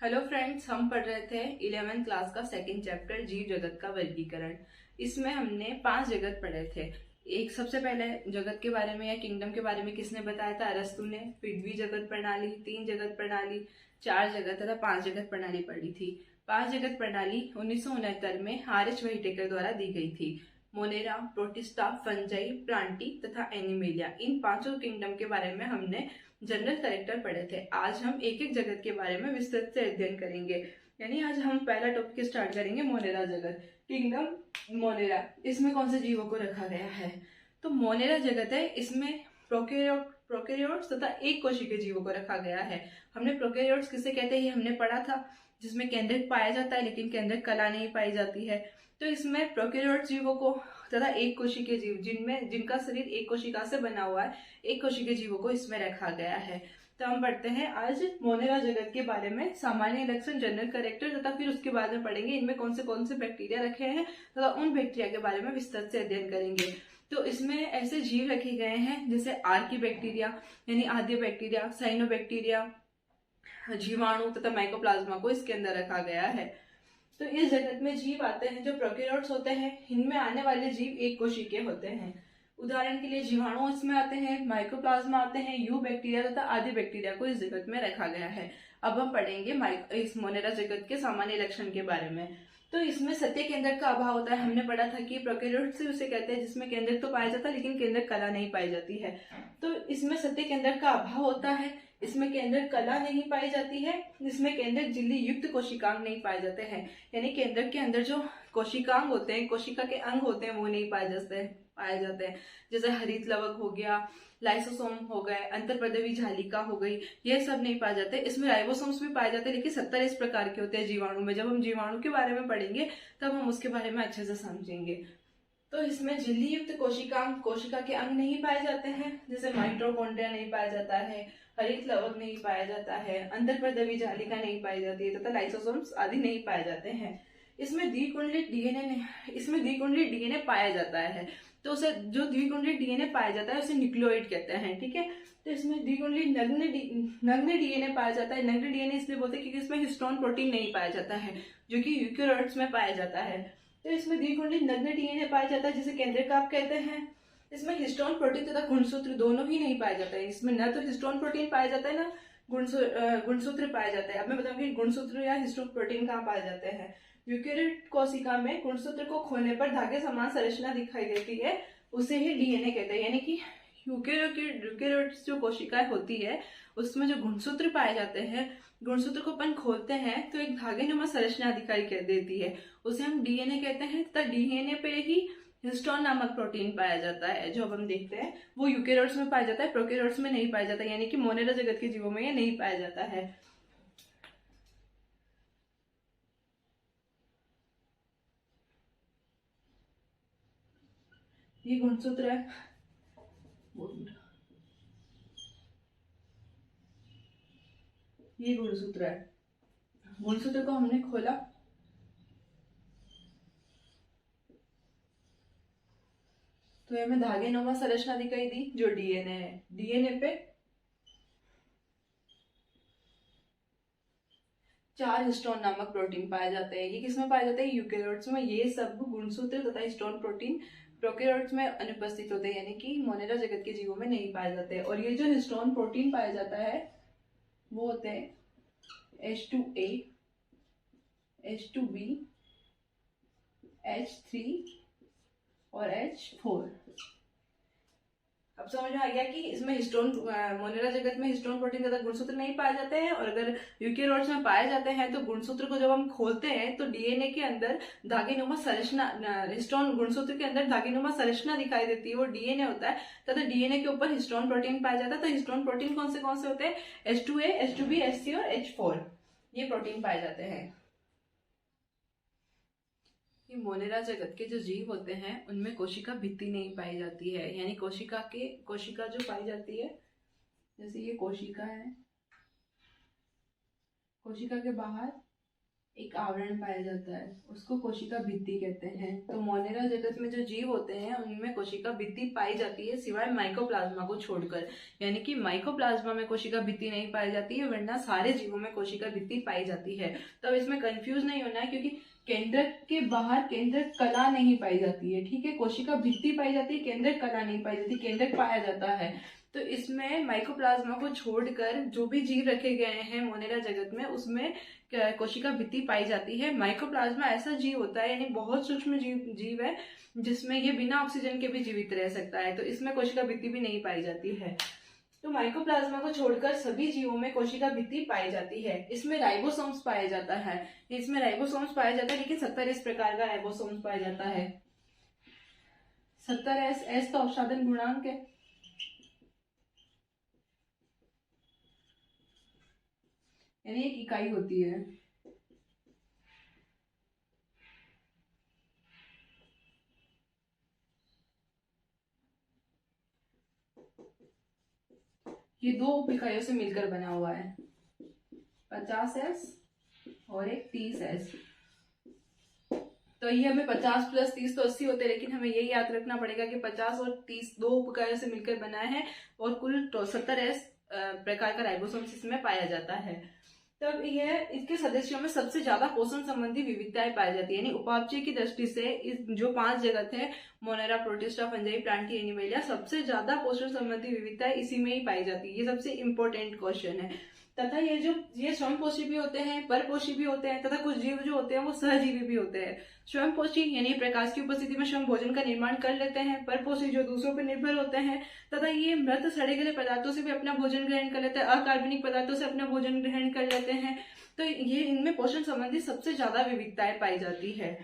Hello friends, हम पढ़ रहे थे 11th क्लास का सेकंड चैप्टर जीव जगत का वर्गीकरण। इसमें हमने 5 जगत पढ़े थे। एक सबसे पहले जगत के बारे में या किंगडम के बारे में किसने बताया था? अरस्तु ने। फिर द्विजगत प्रणाली, 3 जगत प्रणाली, 4 जगत तथा 5 जगत प्रणाली पढ़ी थी। 5 जगत प्रणाली 1969 में आर.एच. व्हाइटेकर द्वारा दी गई थी। मोनेरा, प्रोटिस्टा, फंजाई, प्लांटी तथा एनिमेलिया, इन पांचों किंगडम के बारे में हमने जनरल करेक्टर पढ़े थे। आज हम एक एक जगत के बारे में विस्तृत से अध्ययन करेंगे। यानी आज हम पहला टॉपिक स्टार्ट करेंगे मोनेरा जगत। किंगडम मोनेरा, इसमें कौन से जीवों को रखा गया है? तो मोनेरा जगत है, इसमें प्रोकैरियोट्स तथा एक कोशिकीय जीवों को रखा गया है। हमने प्रोकैरियोट्स किसे कहते हैं ये हमने पढ़ा था, जिसमें केंद्रक पाया जाता है लेकिन केंद्रक कला नहीं पाई जाती है। तो इसमें प्रोकैरियोट जीवों को तथा एक कोशिकीय जीव जिनका शरीर एक कोशिका से बना हुआ है, एक कोशिकीय जीवों को इसमें रखा गया है। तो हम पढ़ते हैं आज मोनेरा जगत के बारे में, सामान्य लक्षण, जनरल कैरेक्टर तथा फिर उसके बाद में पढ़ेंगे इनमें कौन से बैक्टीरिया रखे हैं तथा उन बैक्टीरिया के बारे में विस्तृत से अध्ययन करेंगे। तो इसमें ऐसे जीव रखे गए हैं जैसे आर्की बैक्टीरिया यानी आद्य बैक्टीरिया, साइनोबैक्टीरिया, जीवाणु तथा माइकोप्लाज्मा को इसके अंदर रखा गया है। तो इस जगत में जीव आते हैं जो प्रोकैरियोट्स होते हैं। इनमें आने वाले जीव एक कोशिकीय होते हैं। उदाहरण के लिए जीवाणु इसमें आते हैं, माइकोप्लाज्मा आते हैं, यू बैक्टीरिया तथा आदि बैक्टीरिया को इस जगत में रखा गया है। अब हम पढ़ेंगे इस मोनेरा जगत के सामान्य लक्षण के बारे में। तो इसमें सत्य केंद्रक का अभाव होता है। हमने पढ़ा था कि प्रोकैरियोट से उसे कहते हैं जिसमें केंद्रक तो पाया जाता है लेकिन केंद्रक कला नहीं पाई जाती है। तो इसमें सत्य केंद्रक का अभाव होता है, इसमें केंद्रक कला नहीं पाई जाती है, इसमें केंद्रक झिल्ली युक्त कोशिकांग नहीं पाए जाते हैं। यानी केंद्रक के अंदर जो कोशिकांग होते हैं, कोशिका के अंग होते हैं, वो नहीं पाए जाते हैं। जैसे हरित लवक हो गया, लाइसोसोम हो गए, अंतर्पदवी जालिका हो गई, ये सब नहीं पाए जाते। इसमें राइबोसोम्स भी पाए जाते हैं लेकिन 70 इस प्रकार के होते हैं जीवाणु में। जब हम जीवाणु के बारे में पढ़ेंगे तब हम उसके बारे में अच्छे से समझेंगे। तो इसमें झिल्ली युक्त कोशिका के अंग नहीं पाए जाते हैं, जैसे माइटोकॉन्ड्रिया नहीं पाया जाता है, हरित लवक नहीं पाया जाता है, अंतर्पदवी जालिका नहीं पाई जाती है तथा लाइसोसोम्स आदि नहीं पाए जाते हैं। इसमें द्विकुंडलित डीएनए पाया जाता है। तो उसे जो द्विकुंडलित डीएनए पाया जाता है उसे न्यूक्लियोइड कहते हैं, ठीक है। तो इसमें द्विकुंडलित नग्न डीएनए पाया जाता है। नग्न डीएनए इसलिए बोलते हैं क्योंकि इसमें हिस्टोन प्रोटीन नहीं पाया जाता है, जो कि यूकेरियोट्स में पाया जाता है। तो इसमें द्विकुंडलित नग्न डीएनए पाया जाता है जिसे केंद्रक आप कहते हैं। इसमें हिस्टोन प्रोटीन तथा गुणसूत्र दोनों ही नहीं पाया जाता है। इसमें न तो हिस्टोन प्रोटीन पाया जाता है ना गुणसूत्र पाया जाता है। अब मैं बताऊंगी गुणसूत्र या हिस्टोन प्रोटीन कहाँ पाए जाते हैं। यूकेरियोट कोशिका में गुणसूत्र को खोलने पर धागे समान संरचना दिखाई देती है, उसे ही डीएनए कहते हैं। यानी कि यूकेरियोट जो कोशिका होती है उसमें जो गुणसूत्र पाए जाते हैं, गुणसूत्र को अपन खोलते हैं तो एक धागे नुमा संरचना दिखाई देती है, उसे हम डीएनए कहते हैं। तथा डीएनए पे ही हिस्टोन नामक प्रोटीन पाया जाता है, जो अब हम देखते हैं वो यूकेरियोट्स में पाया जाता है, प्रोकैरियोट्स में नहीं पाया जाता। यानी कि मोनेरा जगत के जीवों में ये नहीं पाया जाता है। ये गुणसूत्र है, ये गुणसूत्र है। गुणसूत्र को हमने खोला तो हमें धागे नुमा संरचना दिखाई दी जो डीएनए है। डीएनए पे 4 हिस्टोन नामक प्रोटीन पाए जाते हैं। ये किसमें पाए जाते हैं? यूकेरियोट्स में। ये सब गुणसूत्र तथा हिस्टोन प्रोटीन प्रोकैरियोट्स में अनुपस्थित होते हैं, यानी कि मोनेरा जगत के जीवों में नहीं पाए जाते। और ये जो हिस्टोन प्रोटीन पाया जाता है वो होते हैं H2A, H2B, H3 और H4। अब समझ में आ गया कि इसमें मोनेरा जगत में हिस्टोन प्रोटीन तथा गुणसूत्र नहीं पाए जाते हैं। और अगर यूकेरियोट्स में पाए जाते हैं तो गुणसूत्र को जब हम खोलते हैं तो डीएनए के अंदर धागेनुमा संरचना, हिस्टोन गुणसूत्र के अंदर धागेनुमा संरचना दिखाई देती है, वो डीएनए होता है। तथा डीएनए के ऊपर हिस्टोन प्रोटीन पाया जाता है। तो हिस्टोन प्रोटीन कौन से होते हैं? H2A, H2B, H3 और H4, ये प्रोटीन पाए जाते हैं। ये मोनेरा जगत के जो जीव होते हैं उनमें कोशिका भित्ति नहीं पाई जाती है। यानी कोशिका जो पाई जाती है, जैसे ये कोशिका है, कोशिका के बाहर एक आवरण पाया जाता है, उसको कोशिका भित्ति कहते हैं। तो मोनेरा जगत में जो जीव होते हैं उनमें कोशिका भित्ति पाई जाती है, सिवाय माइकोप्लाज्मा को छोड़कर। यानी कि माइकोप्लाज्मा में कोशिका भित्ति नहीं पाई जाती है, वरना सारे जीवों में कोशिका भित्ति पाई जाती है। तो इसमें कंफ्यूज नहीं होना है, क्योंकि केंद्रक के बाहर केंद्रक कला नहीं पाई जाती है, ठीक है। कोशिका भित्ति पाई जाती है, केंद्रक कला नहीं पाई जाती, केंद्रक पाया जाता है। तो इसमें माइकोप्लाज्मा को छोड़कर जो भी जीव रखे गए हैं मोनेरा जगत में, उसमें कोशिका भित्ति पाई जाती है। माइकोप्लाज्मा ऐसा जीव होता है, यानी बहुत सूक्ष्म जीव है, जिसमें ये बिना ऑक्सीजन के भी जीवित रह सकता है। तो इसमें कोशिका भित्ति भी नहीं पाई जाती है। तो माइकोप्लाज्मा को छोड़कर सभी जीवों में कोशिका भित्ति पाई जाती है। इसमें राइबोसोम्स पाया जाता है, इसमें राइबोसोम्स पाया जाता है, लेकिन 70 इस प्रकार का राइबोसोम्स पाया जाता है। 70 एस तो अवसादन गुणांक है। यानी एक इकाई होती है। ये दो उप इकाइयों से मिलकर बना हुआ है, 50S और एक 30S। तो ये हमें 50 + 30 तो 80 होते हैं, लेकिन हमें यही याद रखना पड़ेगा कि 50 और 30 दो उप इकाइयों से मिलकर बना है, और कुल 70S प्रकार का राइबोसोम्स इसमें पाया जाता है। तब यह इसके सदस्यों में सबसे ज्यादा पोषण संबंधी विविधताएं पाई जाती है। यानी उपापचय की दृष्टि से इस जो 5 जगत है, Monera, protista, fungi, Plantae, Animalia, सबसे ज्यादा पोषण संबंधी विविधताएं इसी में ही पाई जाती है। ये सबसे इंपॉर्टेंट क्वेश्चन है। तथा ये स्वयंपोषी भी होते हैं, परपोषी भी होते हैं, तथा कुछ जीव जो होते हैं वो सहजीवी भी होते हैं। स्वयंपोषी यानी प्रकाश की उपस्थिति में स्वयं भोजन का निर्माण कर लेते हैं। परपोषी जो दूसरों पर निर्भर होते हैं, तथा ये मृत सड़े गले पदार्थों से भी अपना भोजन ग्रहण कर लेते हैं, अकार्बनिक पदार्थों से अपना भोजन ग्रहण कर लेते हैं। तो ये इनमें पोषण संबंधी सबसे ज्यादा विविधताएं पाई जाती है।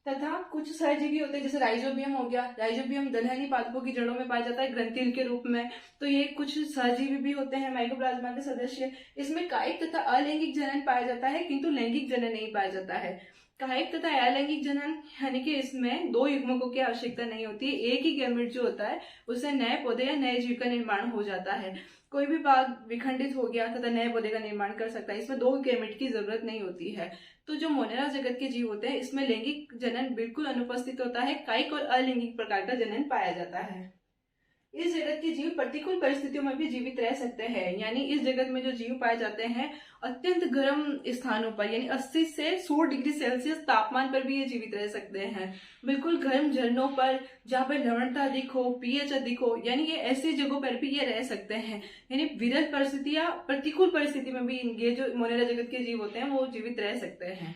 तथा कुछ सहजीवी होते हैं, जैसे राइजोबियम हो गया। राइजोबियम दलहनी पादपों की जड़ों में पाया जाता है, ग्रंथिल के रूप में। तो ये कुछ सहजीवी भी होते हैं, माइकोप्लाज्मा के सदस्य। इसमें कायिक तथा अलैंगिक जनन पाया जाता है, किंतु लैंगिक जनन नहीं पाया जाता है। कायिक तथा अलैंगिक जनन यानी कि इसमें 2 युग्मकों की आवश्यकता नहीं होती है। एक ही गैमेट जो होता है उससे नए पौधे या नए जीव का निर्माण हो जाता है। कोई भी भाग विखंडित हो गया तथा नए पौधे का निर्माण कर सकता है। इसमें 2 गैमेट की जरूरत नहीं होती है। तो जो मोनेरा जगत के जीव होते हैं, इसमें लैंगिक जनन बिल्कुल अनुपस्थित होता है। कायिक और अलैंगिक प्रकार का जनन पाया जाता है। इस जगत के जीव प्रतिकूल परिस्थितियों में भी जीवित रह सकते हैं। यानी इस जगत में जो जीव पाए जाते हैं, अत्यंत गर्म स्थानों पर, यानी 80 से 100 डिग्री सेल्सियस तापमान पर भी ये जीवित रह सकते हैं। बिल्कुल गर्म झरनों पर, जहाँ पर लवणता अधिक हो, पीएच अधिक हो, यानी ये ऐसी जगहों पर भी ये रह सकते हैं। यानी विरल परिस्थिति या प्रतिकूल परिस्थिति में भी ये जो मोनेरा जगत के जीव होते हैं वो जीवित रह सकते हैं।